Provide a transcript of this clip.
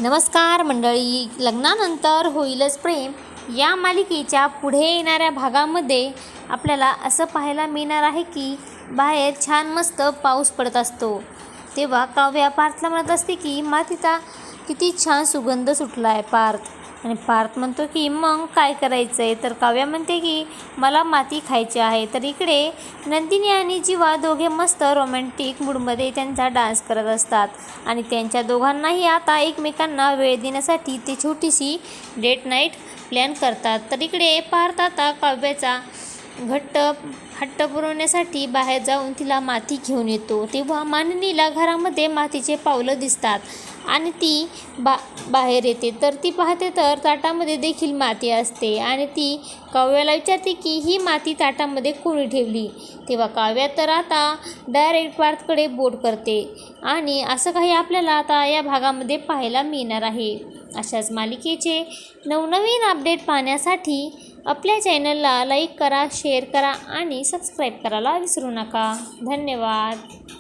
नमस्कार मंडळी, लग्नानंतर होईलच प्रेम या मालिकेच्या पुढे येणाऱ्या भागामध्ये आपल्याला असं पाहायला मिळणार आहे की बाहेर छान मस्त पाऊस पडत असतो. तेव्हा काव्या पार्थला म्हणत असते की मातीचा किती छान सुगंध सुटला आहे पार्थ. आणि पार्थ म्हणतो की मग काय करायचं आहे, तर काव्या म्हणते की मला माती खायची आहे. तर इकडे नंदिनी आणि जीवा दोघे मस्त रोमॅन्टिक मूडमध्ये त्यांचा डान्स करत असतात आणि त्यांच्या दोघांनाही आता एकमेकांना वेळ देण्यासाठी ते छोटीशी डेट नाईट प्लॅन करतात. तर इकडे पार्थ आता काव्याचा हट्ट पुरवण्यासाठी बाहेर जाऊन तिला माती घेऊन येतो. तेव्हा मानिनीला घरामध्ये मातीचे पावलं दिसतात आणि ती बाहेर येते. तर ती पाहते तर ताटामध्ये देखील माती असते आणि ती काव्याला विचारते की ही माती ताटामध्ये कोणी ठेवली. तेव्हा काव्या तर आता डायरेक्ट पार्थकडे बोट करते आणि असं काही आपल्याला आता या भागामध्ये पाहायला मिळणार आहे. अशाच मालिकेचे नवनवीन अपडेट पाहण्यासाठी आपल्या चॅनलला लाईक करा, शेअर करा आणि सबस्क्राईब करायला विसरू नका. धन्यवाद.